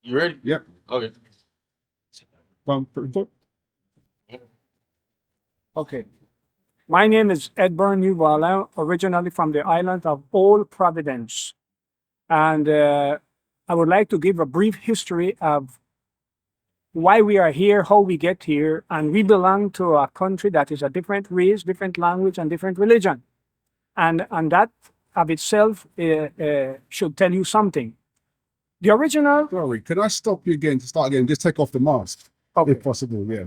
You ready? Yep. Okay. Okay. My name is Egbert originally from the island of Old Providence. And I would like to give a brief history of why we are here, how we get here, and we belong to a country that is a different race, different language, and different religion. And that of itself should tell you something. The original. Sorry, can I stop you again to start again? Just take off the mask, Okay. if possible, yeah.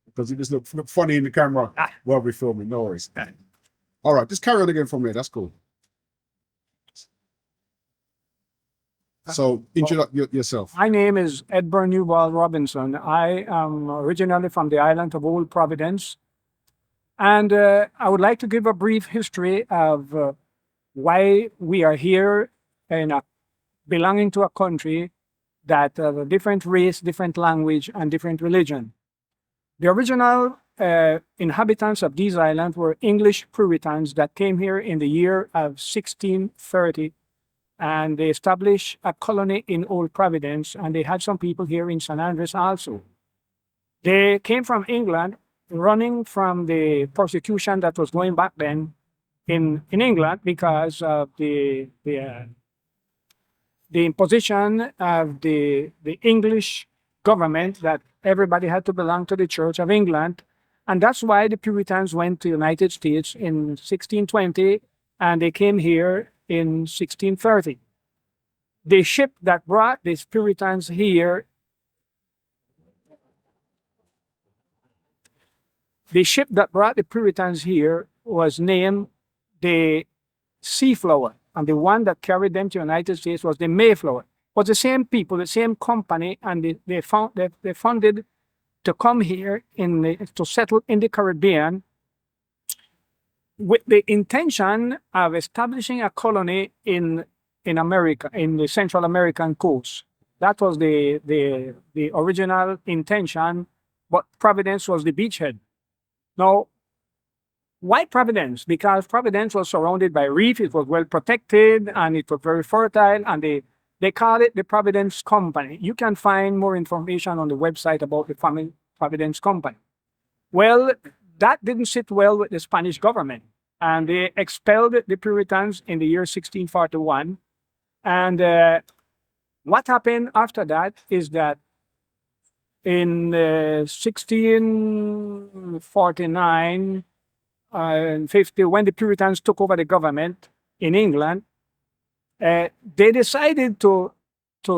Because it just look funny in the camera while we're filming, no worries. All right, just carry on again from here, that's cool. So, introduce yourself. My name is Egbert Newball Robinson. I am originally from the island of Old Providence. And I would like to give a brief history of why we are here in belonging to a country that have a different race, different language, and different religion. The original inhabitants of these islands were English Puritans that came here in the year of 1630, and they established a colony in Old Providence, and they had some people here in San Andrés also. They came from England, running from the persecution that was going back then in England because of the imposition of the English government that everybody had to belong to the Church of England. And that's why the Puritans went to the United States in 1620, and they came here in 1630. The ship that brought these Puritans here, was named the Seaflower, and the one that carried them to the United States was the Mayflower. It was the same people, the same company, and they funded to come here to settle in the Caribbean with the intention of establishing a colony in America, in the Central American coast. That was the original intention, but Providence was the beachhead. Now, why Providence? Because Providence was surrounded by reef, it was well protected, and it was very fertile, and they call it the Providence Company. You can find more information on the website about the Providence Company. Well, that didn't sit well with the Spanish government, and they expelled the Puritans in the year 1641. And what happened after that is that in 1649 and 50, when the Puritans took over the government in England, they decided to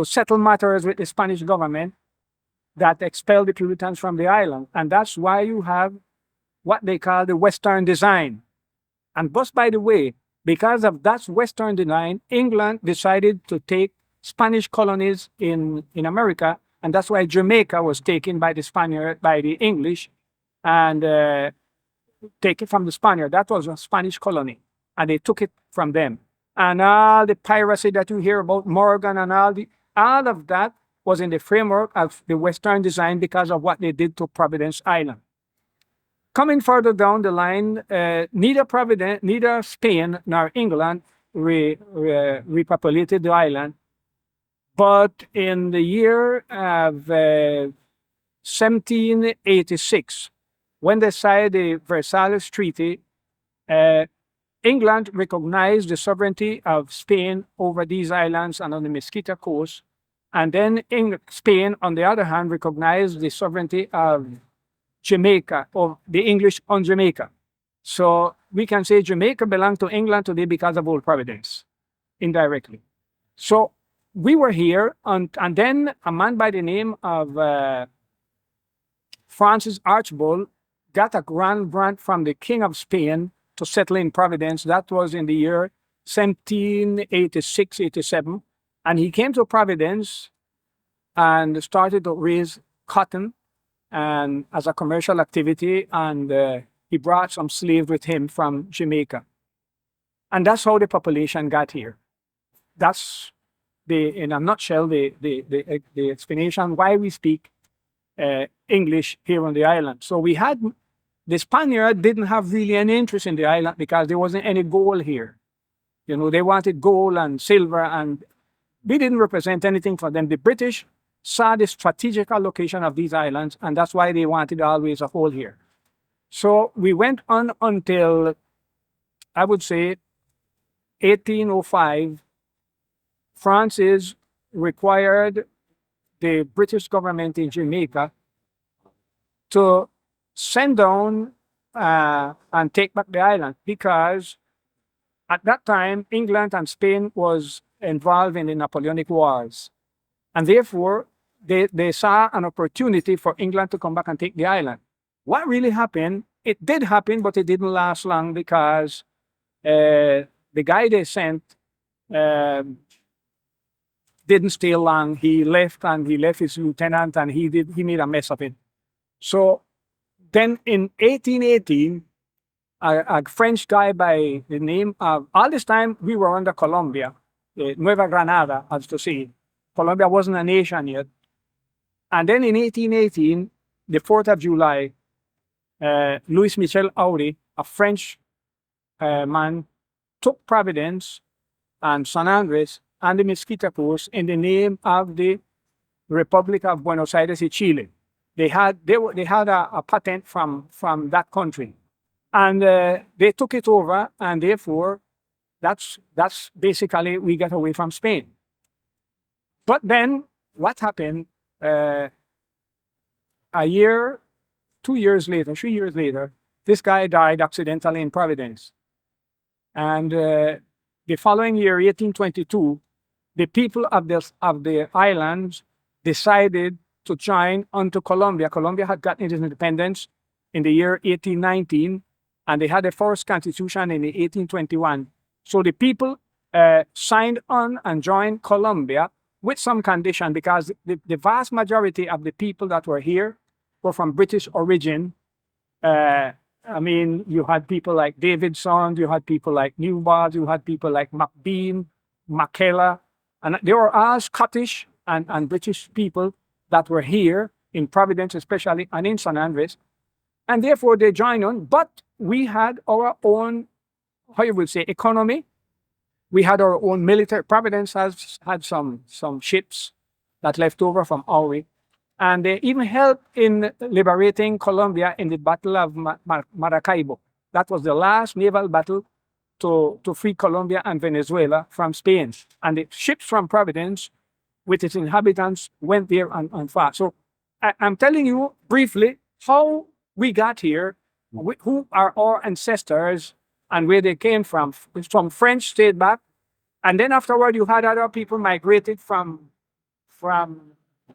settle matters with the Spanish government that expelled the Puritans from the island. And that's why you have what they call the Western design. And just by the way, because of that Western design, England decided to take Spanish colonies in America. And that's why Jamaica was taken by the English, and take it from the Spaniard. That was a Spanish colony, and they took it from them. And all the piracy that you hear about Morgan and all of that was in the framework of the Western design because of what they did to Providence Island. Coming further down the line, neither Spain nor England repopulated the island. But in the year of 1786, when they signed the Versailles Treaty, England recognized the sovereignty of Spain over these islands and on the Mosquito Coast. And then Spain, on the other hand, recognized the sovereignty of Jamaica, or the English on Jamaica. So we can say Jamaica belonged to England today because of Old Providence, indirectly. So we were here, and then a man by the name of Francis Archibald got a grand grant from the King of Spain to settle in Providence. That was in the year 1786, 87. And he came to Providence and started to raise cotton and as a commercial activity, and he brought some slaves with him from Jamaica. And that's how the population got here. That's in a nutshell, the explanation why we speak English here on the island. So the Spaniard didn't have really any interest in the island because there wasn't any gold here. You know, they wanted gold and silver, and we didn't represent anything for them. The British saw the strategical location of these islands, and that's why they wanted always a hold here. So we went on until, I would say, 1805. France is required the British government in Jamaica to send down and take back the island, because at that time England and Spain was involved in the Napoleonic Wars, and therefore they saw an opportunity for England to come back and take the island. What really happened? It did happen, but it didn't last long, because the guy they sent didn't stay long. He left, and he left his lieutenant, and he made a mess of it. So then in 1818, a French guy by the name of, all this time we were under Colombia, Nueva Granada, as to say. Colombia wasn't a nation yet. And then in 1818, the 4th of July, Louis Michel Aury, a French man, took Providence and San Andrés and the Mosquito Coast in the name of the Republic of Buenos Aires, Chile. They had a patent from that country, and they took it over, and therefore that's basically we got away from Spain. But then what happened? A year, 2 years later, 3 years later, this guy died accidentally in Providence, and the following year, 1822, the people of the islands decided to join onto Colombia. Colombia had gotten its independence in the year 1819, and they had a first constitution in 1821. So the people signed on and joined Colombia with some condition, because the vast majority of the people that were here were from British origin. I mean, you had people like Davidson, you had people like Newbard, you had people like McBean, McKellar, and they were all Scottish and British people that were here in Providence especially, and in San Andrés. And therefore they joined on, but we had our own, how you would say, economy. We had our own military. Providence has had some ships that left over from Aury. And they even helped in liberating Colombia in the Battle of Maracaibo. That was the last naval battle to free Colombia and Venezuela from Spain. And the ships from Providence with its inhabitants went there and fought. So I'm telling you briefly how we got here, who are our ancestors and where they came from. Some French stayed back. And then afterward, you had other people migrated from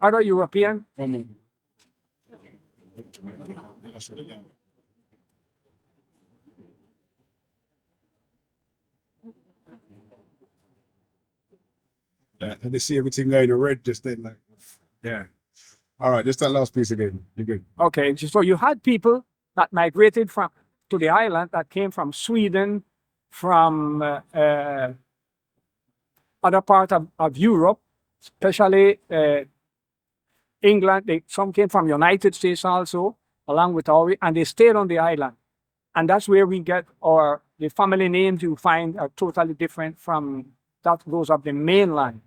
other European. Yeah, and they see everything going red just then, like, yeah. All right, just that last piece again. You're good. Okay, so you had people that migrated to the island that came from Sweden, from other part of Europe, especially England. Some came from United States also, along with Aury, and they stayed on the island. And that's where we get the family names you find are totally different from those of the mainland.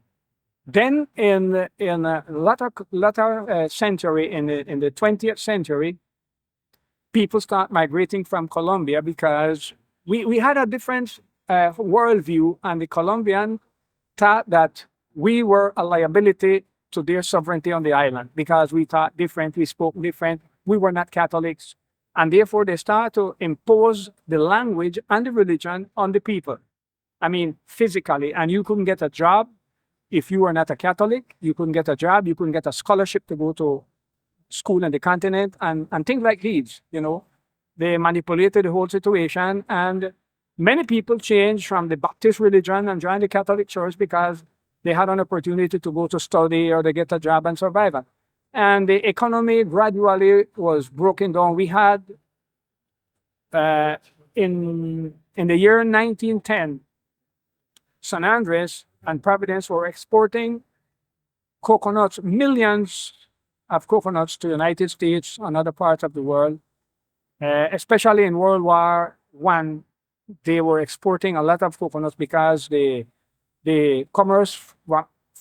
Then in a latter century, in the 20th century, people start migrating from Colombia, because we had a different worldview, and the Colombian thought that we were a liability to their sovereignty on the island, because we thought different, we spoke different, we were not Catholics, and therefore they start to impose the language and the religion on the people. I mean, physically, and you couldn't get a job if you were not a Catholic. You couldn't get a job, you couldn't get a scholarship to go to school in the continent, and things like these, you know. They manipulated the whole situation, and many people changed from the Baptist religion and joined the Catholic Church because they had an opportunity to go to study or to get a job and survive. And the economy gradually was broken down. We had, in the year 1910, San Andrés and Providence were exporting coconuts, millions of coconuts, to the United States and other parts of the world. Especially in World War I, they were exporting a lot of coconuts because the commerce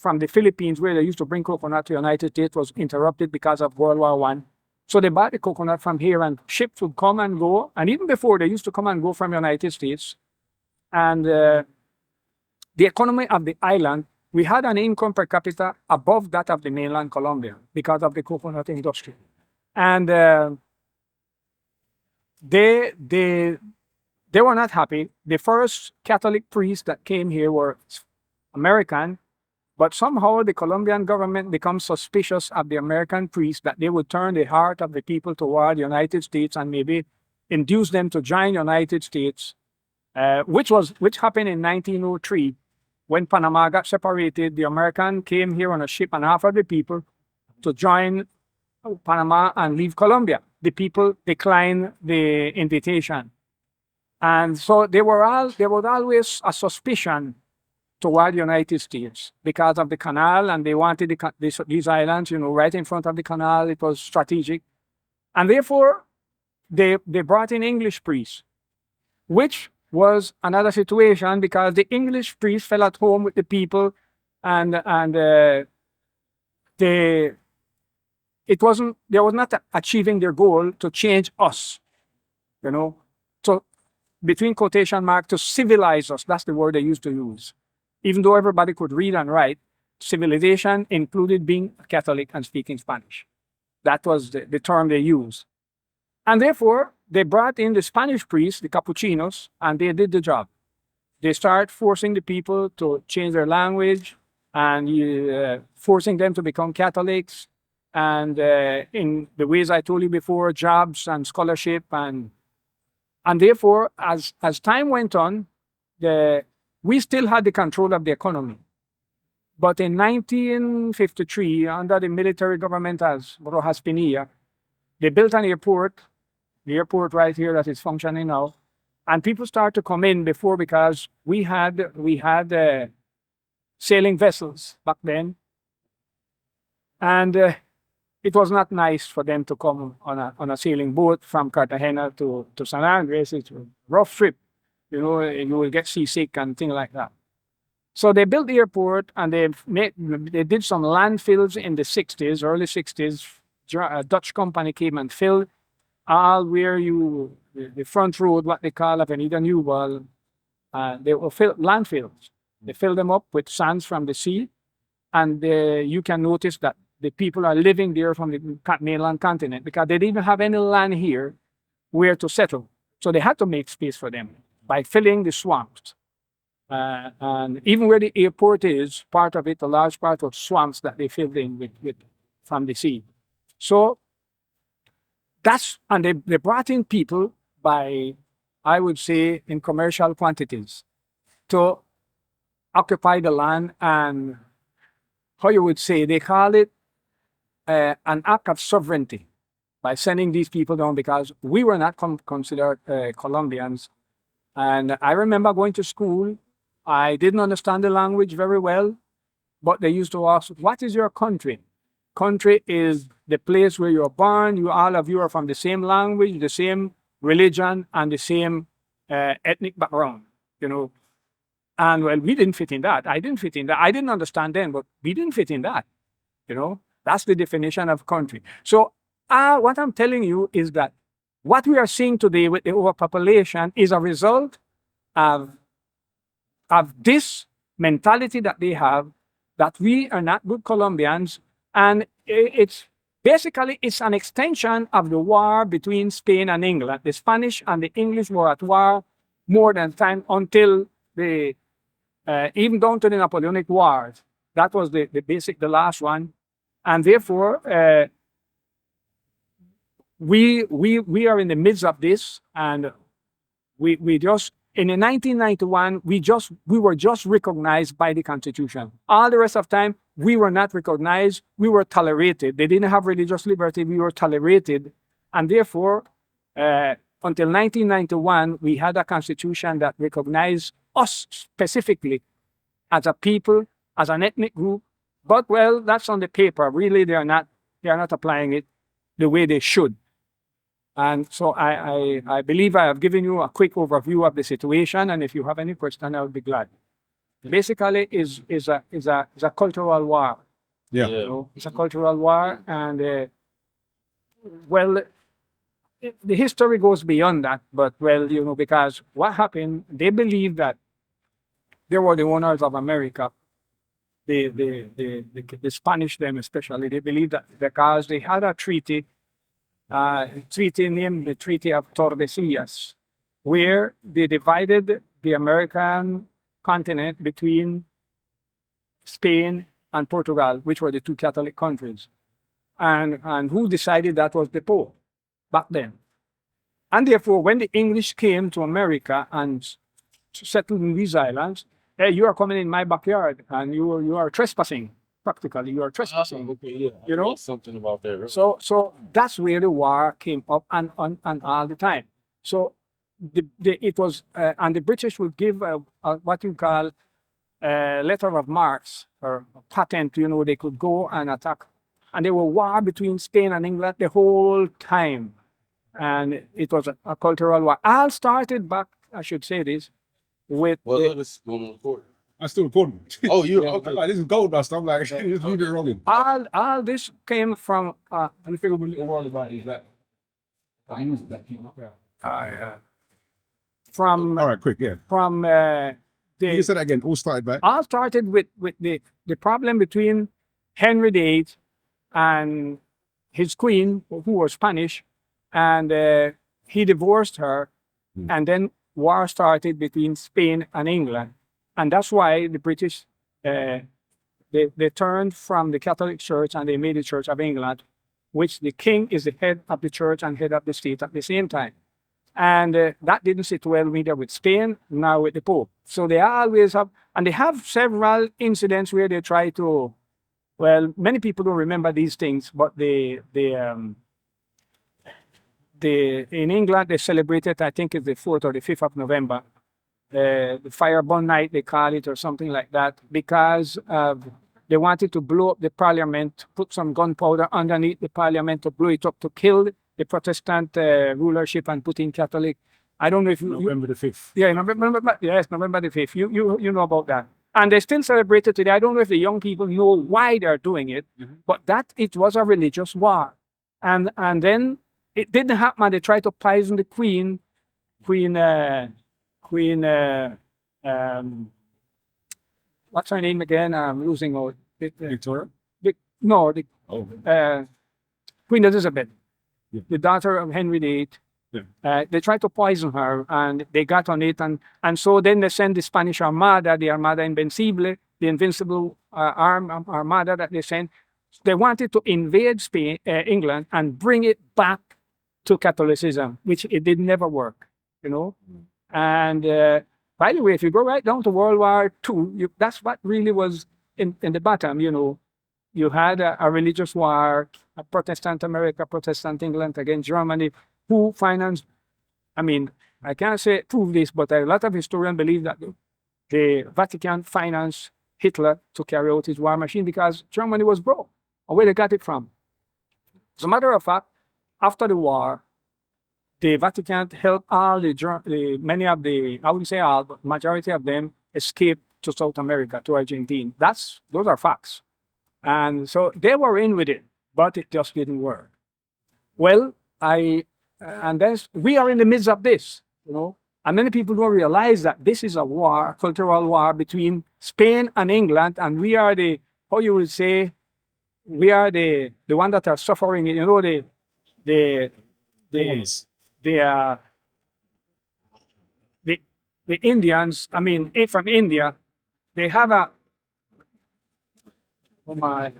from the Philippines, where they used to bring coconut to the United States, was interrupted because of World War I. So they bought the coconut from here, and ships would come and go. And even before, they used to come and go from the United States. And the economy of the island, we had an income per capita above that of the mainland Colombia because of the coconut industry. And they were not happy. The first Catholic priests that came here were American, but somehow the Colombian government becomes suspicious of the American priests, that they would turn the heart of the people toward the United States and maybe induce them to join the United States, which happened in 1903. When Panama got separated, the American came here on a ship and offered the people to join Panama and leave Colombia. The people declined the invitation. And so there was always a suspicion toward the United States because of the canal, and they wanted these islands, right in front of the canal. It was strategic. And therefore, they brought in English priests, which was another situation because the English priests fell at home with the people, and they was not achieving their goal to change us, so between quotation marks, to civilize us. That's the word they used to use. Even though everybody could read and write, civilization included being Catholic and speaking Spanish. That was the term they used. And therefore, they brought in the Spanish priests, the Capuchinos, and they did the job. They start forcing the people to change their language and forcing them to become Catholics. And in the ways I told you before, jobs and scholarship. And therefore, as time went on, we still had the control of the economy. But in 1953, under the military government as Rojas Pinilla, they built an airport, the airport right here that is functioning now. And people started to come in before because we had sailing vessels back then. And it was not nice for them to come on a sailing boat from Cartagena to San Andrés. It's a rough trip. You will get seasick and things like that. So they built the airport, and they did some landfills in the 60s, early 60s. A Dutch company came and filled all where the front road, what they call Avenida Newell, they were landfills. They filled them up with sands from the sea, and you can notice that the people are living there from the mainland continent because they didn't have any land here where to settle. So they had to make space for them by filling the swamps. And even where the airport is, part of it, a large part of swamps that they filled in with from the sea. So and they brought in people by, I would say, in commercial quantities to occupy the land, and how you would say, they call it an act of sovereignty by sending these people down because we were not considered Colombians. And I remember going to school. I didn't understand the language very well, but they used to ask, what is your country? Country is the place where you're born. All of you are from the same language, the same religion, and the same ethnic background, And well, we didn't fit in that. I didn't fit in that. I didn't understand then, but we didn't fit in that, That's the definition of country. So what I'm telling you is that what we are seeing today with the overpopulation is a result of this mentality that they have, that we are not good Colombians. And it's an extension of the war between Spain and England. The Spanish and the English were at war more than time until even down to the Napoleonic Wars. That was the last one. And therefore, we are in the midst of this, and we just, in 1991, we were just recognized by the Constitution. All the rest of time, we were not recognized. We were tolerated. They didn't have religious liberty. We were tolerated. And therefore, until 1991, we had a constitution that recognized us specifically as a people, as an ethnic group. But well, that's on the paper. Really, they are not applying it the way they should. And so I believe I have given you a quick overview of the situation. And if you have any question, I would be glad. basically is a cultural war. Yeah. You know, it's a cultural war, and well, the history goes beyond that. But well, you know, because what happened, they believe that they were the owners of America. The Spanish, them especially, they believe that because they had a treaty, treaty named the Treaty of Tordesillas, where they divided the American continent between Spain and Portugal, which were the two Catholic countries. And who decided that was the Pope back then. And therefore, when the English came to America and settled in these islands, hey, you are coming in my backyard and you are trespassing. Practically, you are trespassing. Okay, yeah. You know? Something about that. Right? So that's where the war came up and all the time. So it was and the British would give what you call a letter of marque or a patent. You know, they could go and attack, and there were war between Spain and England the whole time, and it was a cultural war. All started back, I should say this, with Well, the- let us go on record. I still recording. Oh, you I'm okay? like, this is gold dust. I'm like, just leave it rolling. all this came from let me figure what the word about is that from All right, quick, yeah. from You the said that again. All started back. all started with the problem between Henry VIII and his queen, who was Spanish, and he divorced her, and then war started between Spain and England, and that's why the British they turned from the Catholic Church and they made the Church of England, which the king is the head of the church and head of the state at the same time. And that didn't sit well neither with Spain, now with the Pope. So they always have, and they have several incidents where they try to, well, many people don't remember these things, but in England, they celebrated, I think it's the 4th or the 5th of November, the Fireball Night, they call it, or something like that, because they wanted to blow up the parliament, put some gunpowder underneath the parliament to blow it up, to kill the Protestant rulership and put in Catholic. I don't know if you November the 5th. yeah, November the 5th. You know about that. And they still celebrate it today. I don't know if the young people know why they're doing it, but that it was a religious war. And then it didn't happen. They tried to poison the queen, what's her name again? I'm losing out. Victoria? No, Oh. Queen Elizabeth, Yeah. the daughter of Henry VIII. Yeah. They tried to poison her, and they got on it, and so then they sent the Spanish Armada, the Armada Invencible, the Invincible Armada that they sent. They wanted to invade Spain, England, and bring it back to Catholicism, which it did never work, you know. And by the way, if you go right down to World War II, that's what really was in the bottom, you know. You had a religious war, a Protestant America, Protestant England against Germany, who financed, I mean, I can't say prove this, but a lot of historians believe that the Vatican financed Hitler to carry out his war machine because Germany was broke. And where they got it from? As a matter of fact, after the war, the Vatican helped all many of the, I wouldn't say all, but majority of them escaped to South America, to Argentina. Those are facts. And so they were in with it, but it just didn't work. Well, and then we are in the midst of this, you know, and many people don't realize that this is a war, a cultural war between Spain and England, and we are how you would say, we are the one that are suffering, you know, the Indians, I mean, from India, they have a, oh my,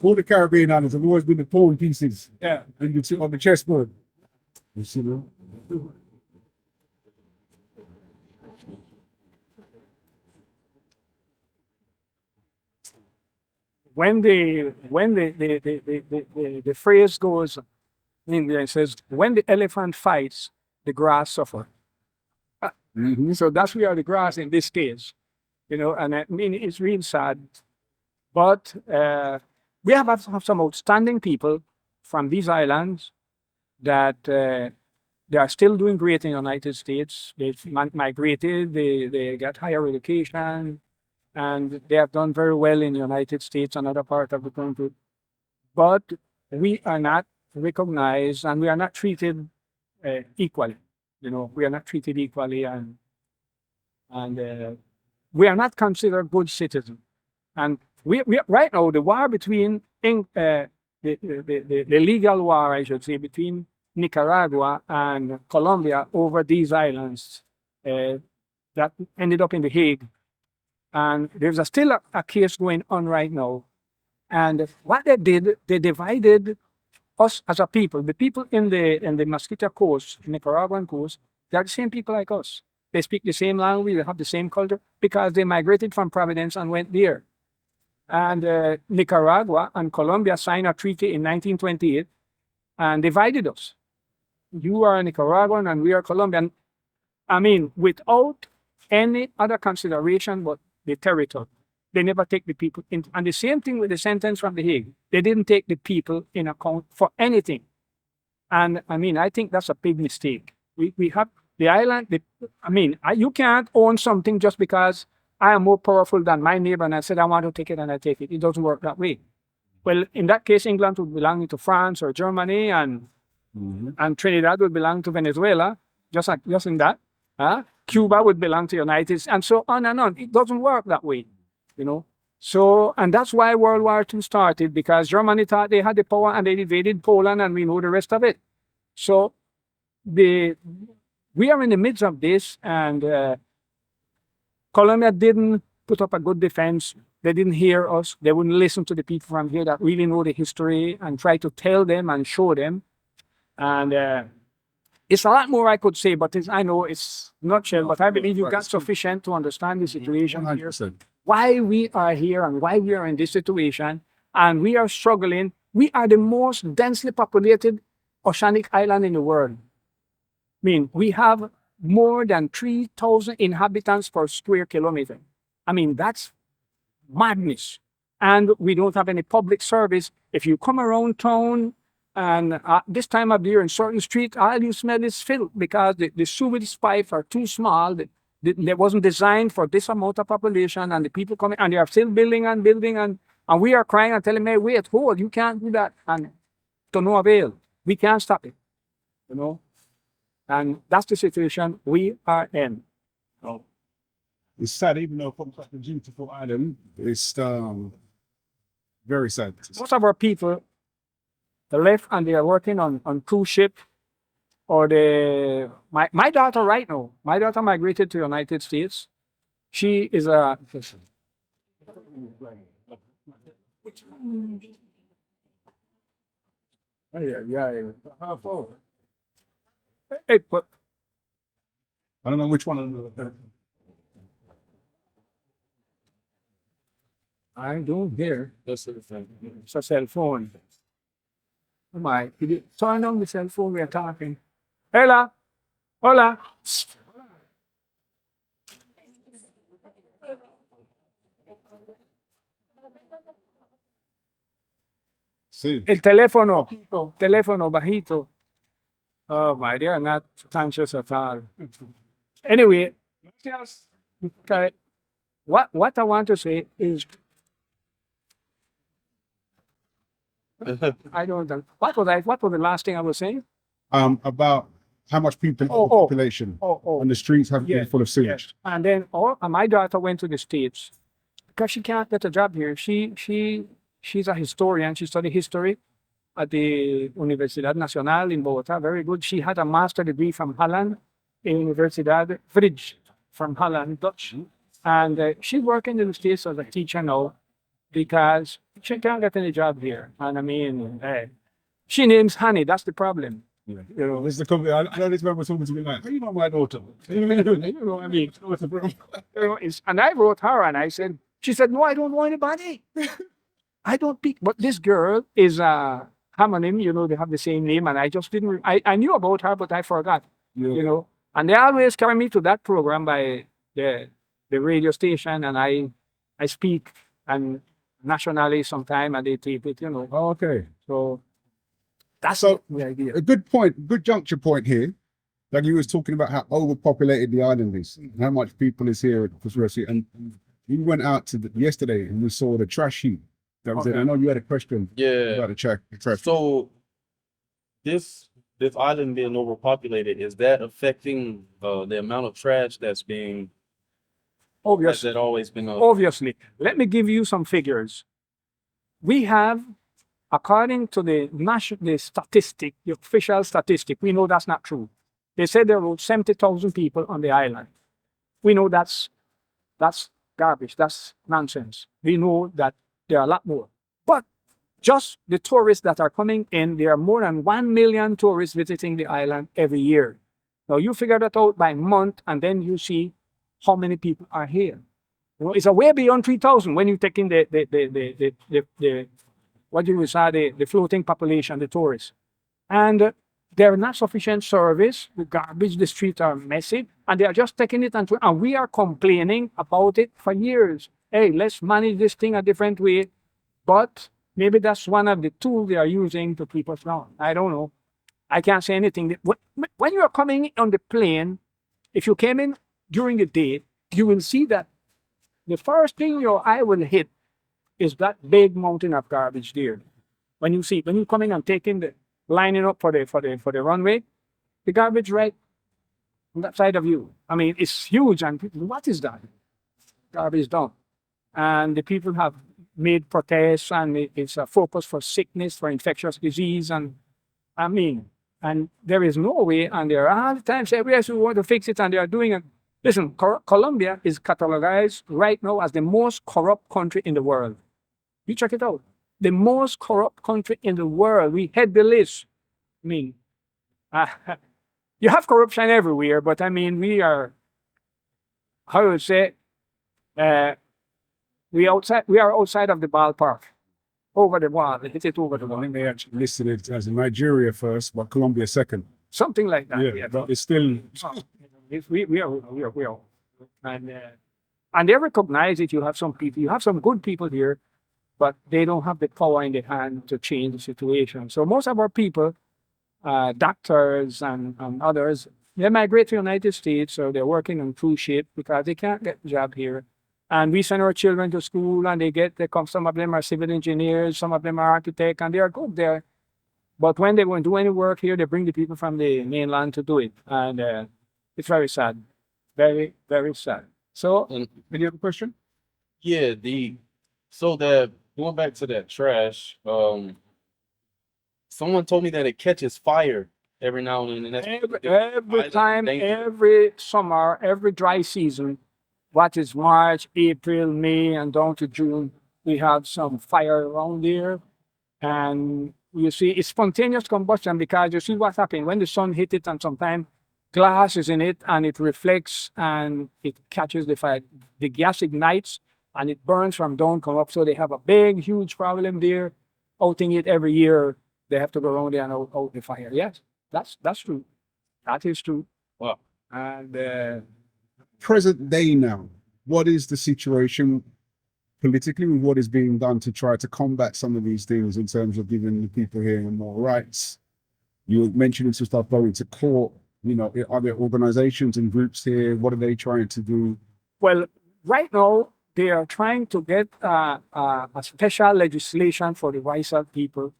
All the Caribbean islands have always been the torn pieces. yeah. And you sit on the chessboard. You see them? When the phrase goes in English, it says, when the elephant fights, the grass suffer. So that's where the grass in this case, you know, and I mean, it's real sad. But we have some outstanding people from these islands that they are still doing great in the United States. They've migrated, they got higher education, and they have done very well in the United States and other part of the country. But we are not recognized and we are not treated equally. You know, we are not treated equally, and we are not considered good citizens. And we right now the war between the legal war, I should say, between Nicaragua and Colombia over these islands that ended up in The Hague. And there's still a case going on right now. And what they did, they divided us as a people. The people in the Mosquito Coast, Nicaraguan coast, they're the same people like us. They speak the same language, they have the same culture, because they migrated from Providence and went there. And Nicaragua and Colombia signed a treaty in 1928 and divided us. You are a Nicaraguan and we are Colombian. I mean, without any other consideration but the territory. They never take the people in. And the same thing with the sentence from The Hague. They didn't take the people in account for anything. And I mean, I think that's a big mistake. We have the island. You can't own something just because I am more powerful than my neighbor and I said I want to take it and I take it. It doesn't work that way. Well, in that case, England would belong to France or Germany, and Trinidad would belong to Venezuela, just in that. Cuba would belong to the United States, and so on and on. It doesn't work that way, you know. So, and that's why World War II started, because Germany thought they had the power and they invaded Poland, and we know the rest of it. So, we are in the midst of this, and Colombia didn't put up a good defense. They didn't hear us. They wouldn't listen to the people from here that really know the history and try to tell them and show them. And it's a lot more I could say, but I know it's nutshell, but I believe you got sufficient to understand the situation here, why we are here and why we are in this situation, and we are struggling. We are the most densely populated oceanic island in the world. I mean, we have more than 3,000 inhabitants per square kilometer. I mean, that's madness. And we don't have any public service. If you come around town, and this time of year in certain streets, all you smell is filth, because the sewage pipes are too small. They wasn't designed for this amount of population, and the people coming, and they are still building and building, and we are crying and telling them, wait, hold, you can't do that, and to no avail. We can't stop it, you know. And that's the situation we are in. Oh. It's sad, even though it's such a beautiful island, it's very sad. Most of our people, they left and they are working on cruise ship, or my daughter right now, my daughter migrated to the United States. She is a hey, but I don't know which one of them. I don't hear. It's a cell phone. Oh my, turn on the cell phone, we are talking. Hola, hola. Sí. El teléfono bajito. Oh my, they are not conscious at all. Anyway, okay. What I want to say is, I don't know. What was the last thing I was saying? About how much people in the population and the streets have been full of sewage. Yes. And then my daughter went to the States because she can't get a job here. She's a historian. She studied history at the Universidad Nacional in Bogota. Very good. She had a master's degree from Holland, in Universidad Vrij from Holland, Dutch. And she's working in the States as a teacher now because she can't get any job here. And I mean, she names Honey. That's the problem. Yeah. You know, this is the company. I don't remember talking to me like, "How you know my daughter?" You know what I mean? What's the problem? And I wrote her, and I said, she said, "No, I don't know anybody. I don't pick." But this girl is a homonym. You know, they have the same name, and I just didn't. I knew about her, but I forgot. Yeah. You know, and they always carry me to that program by the radio station, and I speak and nationally sometime, and they tape it. You know. Oh, okay. So that's so the idea. A good point, good juncture point here. Like you was talking about how overpopulated the island is, and how much people is here at Proffessor, and we went out to yesterday and we saw the trash heap. That was it. I know you had a question about the trash. So this island being overpopulated, is that affecting the amount of trash that's being has Obviously, that always been obviously. Let me give you some figures. We have, according to the statistic, the official statistic, we know that's not true. They said there were 70,000 people on the island. We know that's garbage, that's nonsense. We know that there are a lot more. But just the tourists that are coming in, there are more than 1 million tourists visiting the island every year. Now you figure that out by month, and then you see how many people are here. You know, it's a way beyond 3,000 when you take in the what you say, the floating population, the tourists. And there are not sufficient service. The garbage, the streets are messy, and they are just taking it, and we are complaining about it for years. Hey, let's manage this thing a different way. But maybe that's one of the tools they are using to keep us down. I don't know. I can't say anything. When you are coming on the plane, if you came in during the day, you will see that the first thing your eye will hit is that big mountain of garbage there. When you come in and taking the lining up for the runway, the garbage right on that side of you. I mean, it's huge, and what is that? Garbage dump. And the people have made protests, and it's a focus for sickness, for infectious disease, and I mean, and there is no way, and there are all the times everywhere who want to fix it, and they are doing it. Listen, Colombia is categorized right now as the most corrupt country in the world. You check it out. The most corrupt country in the world. We head the list. I mean, you have corruption everywhere, but I mean, we are, how would say, we are outside of the ballpark. Over the wall. Hit it over the wall. I think they actually listed it as Nigeria first, but Colombia second. Something like that. Yeah, but it's still. We are. And they recognize it. You have some people, you have some good people here, but they don't have the power in their hand to change the situation. So most of our people, doctors and others, they migrate to the United States, so they're working on cruise ship because they can't get a job here. And we send our children to school, and they come. Some of them are civil engineers, some of them are architects, and they are good there. But when they won't do any work here, they bring the people from the mainland to do it, and it's very sad, very, very sad. So, any other question? Yeah, so that going back to that trash, someone told me that it catches fire every now and then. And that's Every time, every summer, every dry season, what is March, April, May, and down to June, we have some fire around there. And you see, it's spontaneous combustion because you see what's happening when the sun hits it, and sometimes glass is in it and it reflects and it catches the fire. The gas ignites and it burns from down, come up. So they have a big, huge problem there. Outing it every year, they have to go around there and out the fire. Yes, that's true. That is true. Wow. And Present day now, what is the situation politically, and what is being done to try to combat some of these things in terms of giving the people here more rights? You were mentioning some stuff going to court. You know, are there organizations and groups here? What are they trying to do? Well, right now they are trying to get a special legislation for the Raizal people,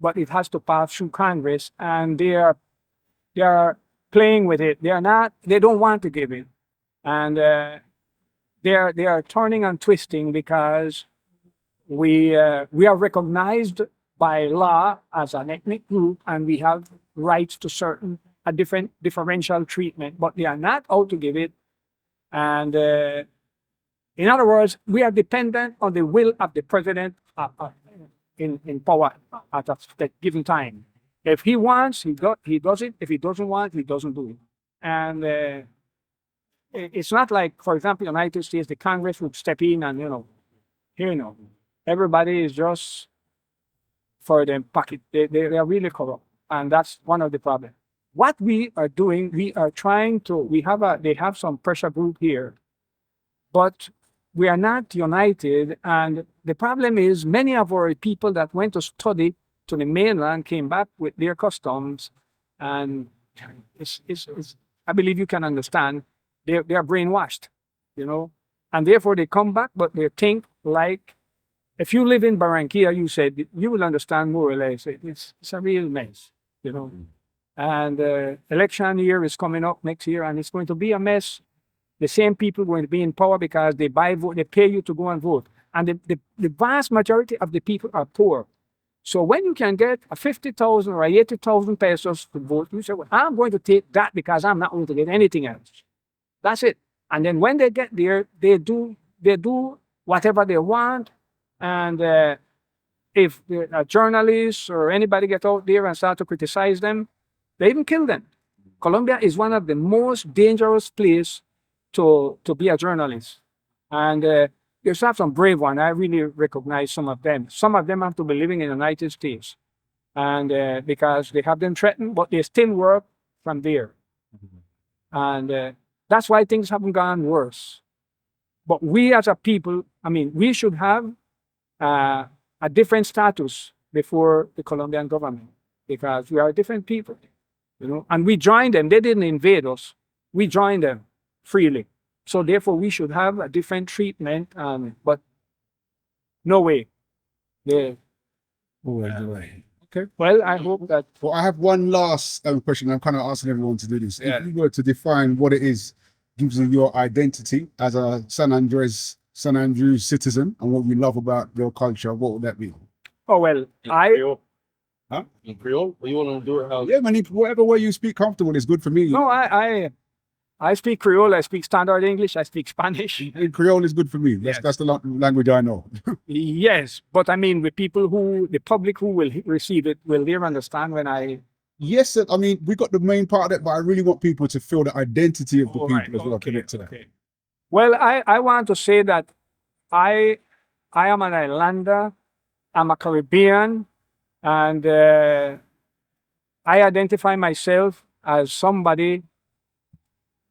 but it has to pass through Congress, and they are playing with it. They don't want to give it. And they are turning and twisting because we are recognized by law as an ethnic group, and we have rights to a differential treatment, but they are not out to give it. And in other words, we are dependent on the will of the president in power at a given time. If he wants, he does it. If he doesn't want, he doesn't do it. And it's not like, for example, United States, the Congress would step in and, everybody is just for their pocket. They are really corrupt. And that's one of the problems. What we are doing, we are trying to, they have some pressure group here, but we are not united. And the problem is many of our people that went to study to the mainland came back with their customs, and I believe you can understand. They are brainwashed, you know, and therefore they come back, but they think like, if you live in Barranquilla, you said, you will understand more or less. It's a real mess, you know. And election year is coming up next year, and it's going to be a mess. The same people going to be in power because they buy vote, they pay you to go and vote. And the vast majority of the people are poor. So when you can get a 50,000 or 80,000 pesos to vote, you say, well, I'm going to take that because I'm not going to get anything else. That's it. And then when they get there, they do whatever they want. And if a journalist or anybody get out there and start to criticize them, they even kill them. Colombia is one of the most dangerous places to be a journalist. And there's have some brave ones. I really recognize some of them. Some of them have to be living in the United States. And because they have them threatened, but they still work from there. And that's why things haven't gone worse. But we as a people, I mean, we should have a different status before the Colombian government because we are different people, you know, and we joined them. They didn't invade us. We joined them freely. So therefore, we should have a different treatment. But no way. Yeah. Okay. Well, I hope that. Well, I have one last question. I'm kind of asking everyone to do this. Yeah. If you were to define what it is, gives you your identity as a San Andrés citizen and what you love about your culture, what would that be? Oh, well, In Creole? Huh? In Creole? Or you want to do it how? Yeah, man, whatever way you speak comfortable is good for me. No, I speak Creole, I speak standard English, I speak Spanish. In Creole is good for me. That's the language I know. Yes, but I mean, the public who will receive it, will they understand when I... Yes, I mean, we got the main part of it, but I really want people to feel the identity of the All people right, as well, okay, connect to that. okay. Well, I want to say that I am an Islander, I'm a Caribbean, and I identify myself as somebody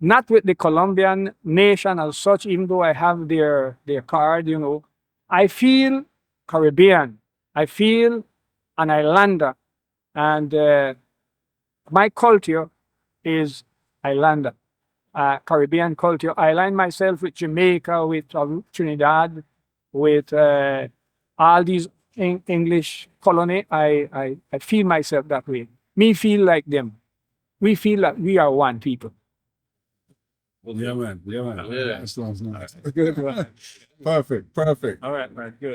not with the Colombian nation as such, even though I have their card, you know. I feel Caribbean. I feel an Islander. And my culture is Islander, Caribbean culture. I align myself with Jamaica, with Trinidad, with all these English colony. I feel myself that way. Me feel like them. We feel that we are one people. Yeah, man. Yeah, man. Yeah. That sounds nice. Perfect. All right, good.